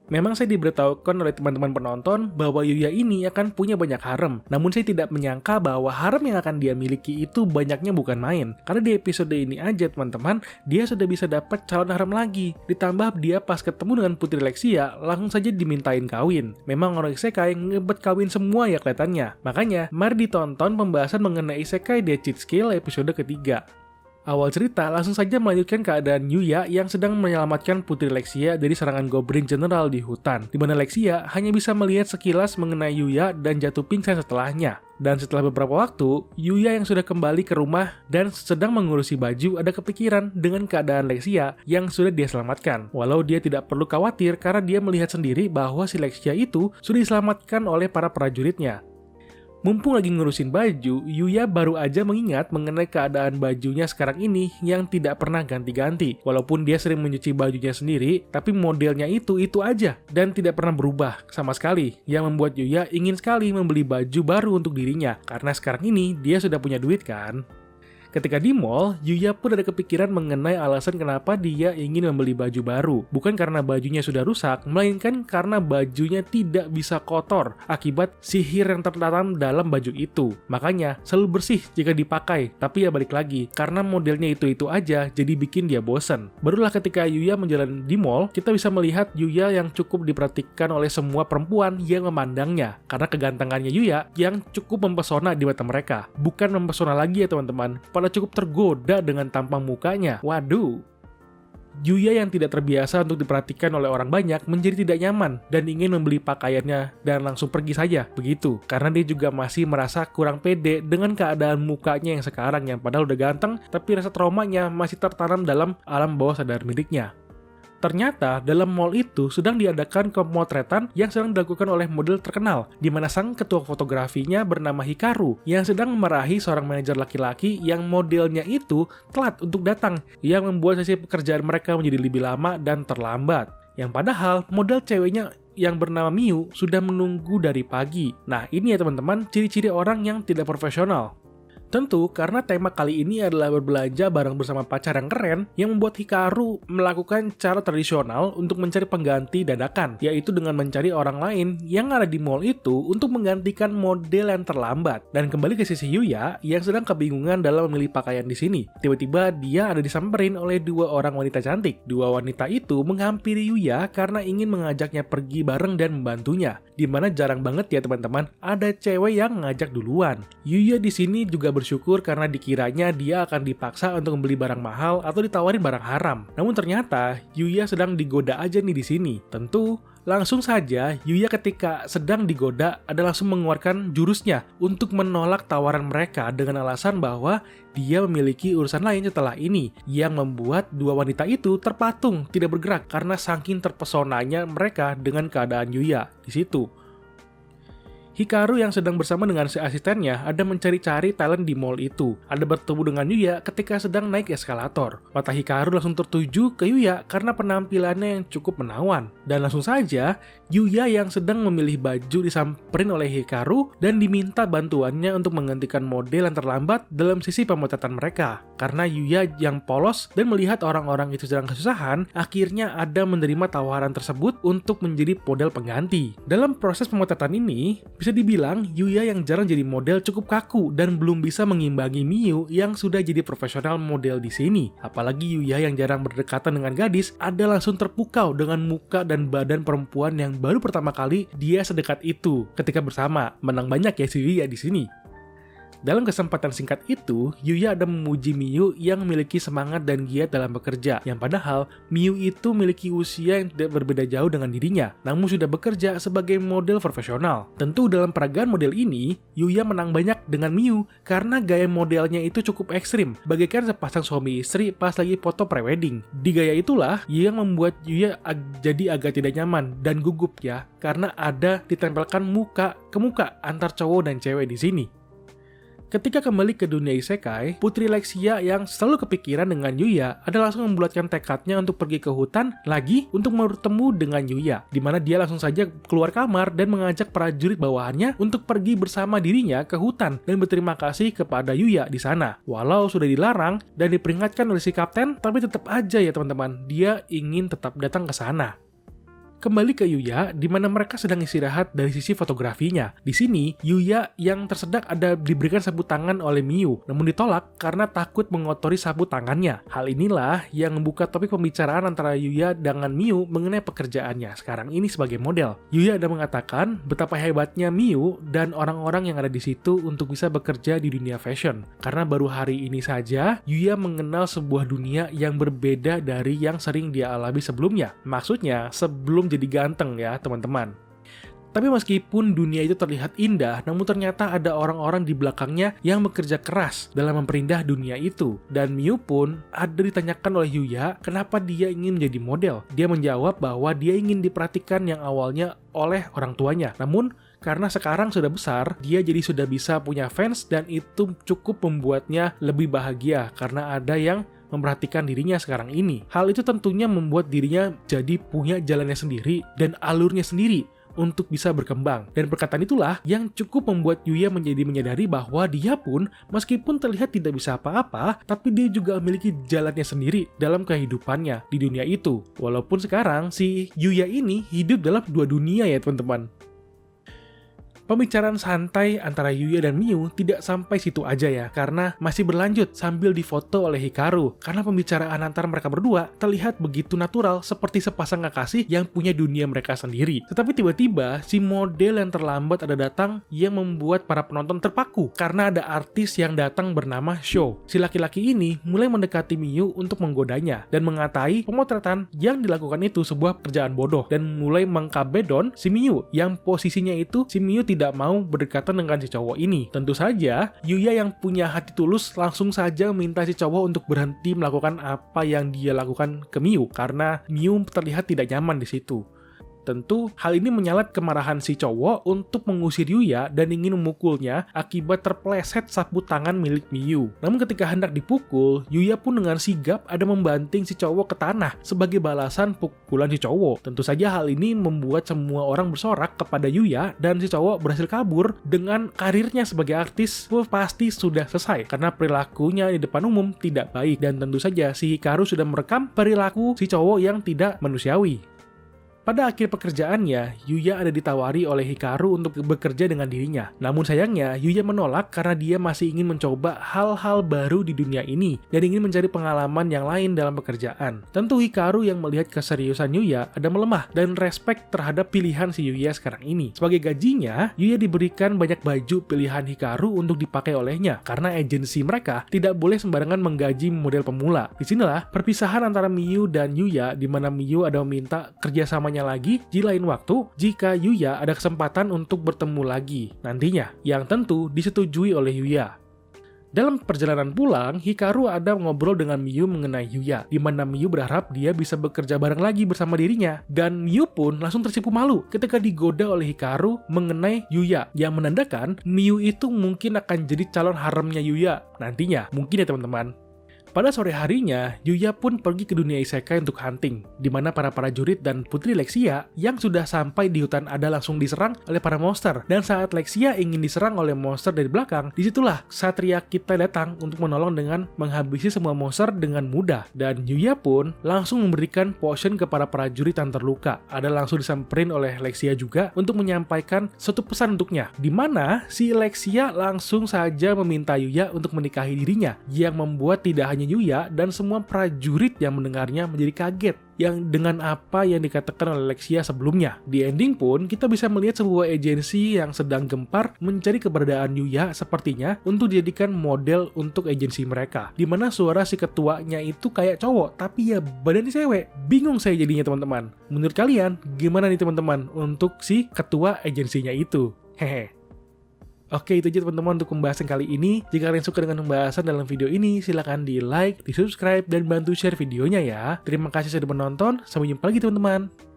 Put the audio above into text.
Memang saya diberitahukan oleh teman-teman penonton bahwa Yuya ini akan punya banyak harem. Namun saya tidak menyangka bahwa harem yang akan dia miliki itu banyaknya bukan main. Karena di episode ini aja teman-teman, dia sudah bisa dapat calon harem lagi. Ditambah dia pas ketemu dengan Putri Lexia, langsung saja dimintain kawin. Memang orang isekai ngebet kawin semua ya kelihatannya. Makanya, mari ditonton pembahasan mengenai isekai The Cheat Skill episode ketiga. Awal cerita langsung saja melanjutkan keadaan Yuya yang sedang menyelamatkan Putri Lexia dari serangan Goblin General di hutan, di mana Lexia hanya bisa melihat sekilas mengenai Yuya dan jatuh pingsan setelahnya. Dan setelah beberapa waktu, Yuya yang sudah kembali ke rumah dan sedang mengurusi baju ada kepikiran dengan keadaan Lexia yang sudah dia selamatkan. Walau dia tidak perlu khawatir karena dia melihat sendiri bahwa si Lexia itu sudah diselamatkan oleh para prajuritnya. Mumpung lagi ngurusin baju, Yuya baru aja mengingat mengenai keadaan bajunya sekarang ini yang tidak pernah ganti-ganti. Walaupun dia sering mencuci bajunya sendiri, tapi modelnya itu aja dan tidak pernah berubah sama sekali. Yang membuat Yuya ingin sekali membeli baju baru untuk dirinya, karena sekarang ini dia sudah punya duit kan. Ketika di mall, Yuya pun ada kepikiran mengenai alasan kenapa dia ingin membeli baju baru. Bukan karena bajunya sudah rusak, melainkan karena bajunya tidak bisa kotor akibat sihir yang tertanam dalam baju itu. Makanya, selalu bersih jika dipakai. Tapi ya balik lagi, karena modelnya itu aja, jadi bikin dia bosen. Barulah ketika Yuya menjalani di mall, kita bisa melihat Yuya yang cukup diperhatikan oleh semua perempuan yang memandangnya. Karena kegantengannya Yuya yang cukup mempesona di mata mereka. Bukan mempesona lagi ya teman-teman, malah cukup tergoda dengan tampang mukanya. Waduh. Yuya yang tidak terbiasa untuk diperhatikan oleh orang banyak menjadi tidak nyaman dan ingin membeli pakaiannya dan langsung pergi saja. Begitu. Karena dia juga masih merasa kurang pede dengan keadaan mukanya yang sekarang yang padahal udah ganteng, tapi rasa traumanya masih tertanam dalam alam bawah sadar miliknya. Ternyata, dalam mall itu sedang diadakan pemotretan yang sedang dilakukan oleh model terkenal, di mana sang ketua fotografinya bernama Hikaru, yang sedang memarahi seorang manajer laki-laki yang modelnya itu telat untuk datang, yang membuat sesi pekerjaan mereka menjadi lebih lama dan terlambat. Yang padahal, model ceweknya yang bernama Miu sudah menunggu dari pagi. Nah, ini ya teman-teman, ciri-ciri orang yang tidak profesional. Tentu karena tema kali ini adalah berbelanja bareng bersama pacar yang keren yang membuat Hikaru melakukan cara tradisional untuk mencari pengganti dadakan, yaitu dengan mencari orang lain yang ada di mall itu untuk menggantikan model yang terlambat. Dan kembali ke sisi Yuya yang sedang kebingungan dalam memilih pakaian di sini. Tiba-tiba dia ada disamperin oleh dua orang wanita cantik. Dua wanita itu menghampiri Yuya karena ingin mengajaknya pergi bareng dan membantunya. Dimana jarang banget ya teman-teman ada cewek yang ngajak duluan. Yuya di sini juga bersyukur karena dikiranya dia akan dipaksa untuk membeli barang mahal atau ditawarin barang haram. Namun ternyata Yuya sedang digoda aja nih di sini. Tentu langsung saja Yuya ketika sedang digoda ada langsung mengeluarkan jurusnya untuk menolak tawaran mereka dengan alasan bahwa dia memiliki urusan lain setelah ini, yang membuat dua wanita itu terpatung tidak bergerak karena saking terpesonanya mereka dengan keadaan Yuya di situ. Hikaru yang sedang bersama dengan si asistennya ada mencari-cari talent di mall itu. Ada bertemu dengan Yuya ketika sedang naik eskalator. Mata Hikaru langsung tertuju ke Yuya karena penampilannya yang cukup menawan. Dan langsung saja, Yuya yang sedang memilih baju disamperin oleh Hikaru dan diminta bantuannya untuk menggantikan model yang terlambat dalam sisi pemotretan mereka. Karena Yuya yang polos dan melihat orang-orang itu sedang kesusahan, akhirnya ada menerima tawaran tersebut untuk menjadi model pengganti. Dalam proses pemotretan ini, bisa dibilang Yuya yang jarang jadi model cukup kaku dan belum bisa mengimbangi Miu yang sudah jadi profesional model di sini. Apalagi Yuya yang jarang berdekatan dengan gadis ada langsung terpukau dengan muka dan badan perempuan yang baru pertama kali dia sedekat itu ketika bersama. Menang banyak ya si Yuya di sini. Dalam kesempatan singkat itu, Yuya ada memuji Miu yang memiliki semangat dan giat dalam bekerja, yang padahal Miu itu memiliki usia yang tidak berbeda jauh dengan dirinya, namun sudah bekerja sebagai model profesional. Tentu dalam peragaan model ini, Yuya menang banyak dengan Miu karena gaya modelnya itu cukup ekstrim, bagaikan sepasang suami istri pas lagi foto prewedding. Di gaya itulah yang membuat Yuya jadi agak tidak nyaman dan gugup ya, karena ada ditempelkan muka ke muka antar cowok dan cewek di sini. Ketika kembali ke dunia isekai, Putri Lexia yang selalu kepikiran dengan Yuya ada langsung membulatkan tekadnya untuk pergi ke hutan lagi untuk bertemu dengan Yuya, di mana dia langsung saja keluar kamar dan mengajak prajurit bawahannya untuk pergi bersama dirinya ke hutan dan berterima kasih kepada Yuya di sana. Walau sudah dilarang dan diperingatkan oleh si kapten, tapi tetap aja ya teman-teman, dia ingin tetap datang ke sana. Kembali ke Yuya, di mana mereka sedang istirahat dari sisi fotografinya. Di sini, Yuya yang tersedak ada diberikan sapu tangan oleh Miu, namun ditolak karena takut mengotori sapu tangannya. Hal inilah yang membuka topik pembicaraan antara Yuya dengan Miu mengenai pekerjaannya sekarang ini sebagai model. Yuya ada mengatakan betapa hebatnya Miu dan orang-orang yang ada di situ untuk bisa bekerja di dunia fashion. Karena baru hari ini saja, Yuya mengenal sebuah dunia yang berbeda dari yang sering dia alami sebelumnya. Maksudnya, sebelum jadi ganteng ya teman-teman. Tapi meskipun dunia itu terlihat indah, namun ternyata ada orang-orang di belakangnya yang bekerja keras dalam memperindah dunia itu. Dan Miu pun ada ditanyakan oleh Yuya kenapa dia ingin menjadi model. Dia menjawab bahwa dia ingin diperhatikan yang awalnya oleh orang tuanya. Namun karena sekarang sudah besar, dia jadi sudah bisa punya fans dan itu cukup membuatnya lebih bahagia karena ada yang memperhatikan dirinya sekarang ini. Hal itu tentunya membuat dirinya jadi punya jalannya sendiri dan alurnya sendiri untuk bisa berkembang. Dan perkataan itulah yang cukup membuat Yuya menjadi menyadari bahwa dia pun meskipun terlihat tidak bisa apa-apa, tapi dia juga memiliki jalannya sendiri dalam kehidupannya di dunia itu. Walaupun sekarang si Yuya ini hidup dalam dua dunia ya teman-teman. Pembicaraan santai antara Yuya dan Miu tidak sampai situ aja ya, karena masih berlanjut sambil difoto oleh Hikaru. Karena pembicaraan antara mereka berdua terlihat begitu natural seperti sepasang kekasih yang punya dunia mereka sendiri. Tetapi tiba-tiba si model yang terlambat ada datang yang membuat para penonton terpaku karena ada artis yang datang bernama Sho. Si laki-laki ini mulai mendekati Miu untuk menggodanya dan mengatai pemotretan yang dilakukan itu sebuah pekerjaan bodoh dan mulai mengkabedon si Miu yang posisinya itu si Miu tidak mau berdekatan dengan si cowok ini. Tentu saja, Yuya yang punya hati tulus langsung saja meminta si cowok untuk berhenti melakukan apa yang dia lakukan ke Miu karena Miu terlihat tidak nyaman di situ. Tentu, hal ini menyalat kemarahan si cowok untuk mengusir Yuya dan ingin memukulnya akibat terpleset sapu tangan milik Miu. Namun ketika hendak dipukul, Yuya pun dengan sigap ada membanting si cowok ke tanah sebagai balasan pukulan si cowok. Tentu saja hal ini membuat semua orang bersorak kepada Yuya dan si cowok berhasil kabur dengan karirnya sebagai artis pasti sudah selesai karena perilakunya di depan umum tidak baik dan tentu saja si Hikaru sudah merekam perilaku si cowok yang tidak manusiawi. Pada akhir pekerjaannya, Yuya ada ditawari oleh Hikaru untuk bekerja dengan dirinya. Namun sayangnya, Yuya menolak karena dia masih ingin mencoba hal-hal baru di dunia ini dan ingin mencari pengalaman yang lain dalam pekerjaan. Tentu Hikaru yang melihat keseriusan Yuya ada melemah dan respek terhadap pilihan si Yuya sekarang ini. Sebagai gajinya, Yuya diberikan banyak baju pilihan Hikaru untuk dipakai olehnya karena agensi mereka tidak boleh sembarangan menggaji model pemula. Disinilah perpisahan antara Miu dan Yuya di mana Miu ada meminta kerjasamanya lagi di lain waktu jika Yuya ada kesempatan untuk bertemu lagi nantinya, yang tentu disetujui oleh Yuya. Dalam perjalanan pulang, Hikaru ada ngobrol dengan Miu mengenai Yuya, di mana Miu berharap dia bisa bekerja bareng lagi bersama dirinya. Dan Miu pun langsung tersipu malu ketika digoda oleh Hikaru mengenai Yuya, yang menandakan Miu itu mungkin akan jadi calon haremnya Yuya nantinya. Mungkin ya teman-teman. Pada sore harinya, Yuya pun pergi ke dunia isekai untuk hunting, di mana para prajurit dan Putri Lexia yang sudah sampai di hutan ada langsung diserang oleh para monster. Dan saat Lexia ingin diserang oleh monster dari belakang, disitulah Satria kita datang untuk menolong dengan menghabisi semua monster dengan mudah. Dan Yuya pun langsung memberikan potion ke para prajurit yang terluka. Ada langsung disamperin oleh Lexia juga untuk menyampaikan suatu pesan untuknya, di mana si Lexia langsung saja meminta Yuya untuk menikahi dirinya, yang membuat tidak hanya Yuya dan semua prajurit yang mendengarnya menjadi kaget yang dengan apa yang dikatakan oleh Lexia sebelumnya. Di ending pun kita bisa melihat sebuah agensi yang sedang gempar mencari keberadaan Yuya sepertinya untuk dijadikan model untuk agensi mereka. Dimana suara si ketuanya itu kayak cowok tapi ya badannya cewek. Bingung saya jadinya teman-teman. Menurut kalian gimana nih teman-teman untuk si ketua agensinya itu? Hehe. Oke, itu aja teman-teman untuk pembahasan kali ini. Jika kalian suka dengan pembahasan dalam video ini, silahkan di like, di subscribe, dan bantu share videonya ya. Terima kasih sudah menonton. Sampai jumpa lagi teman-teman.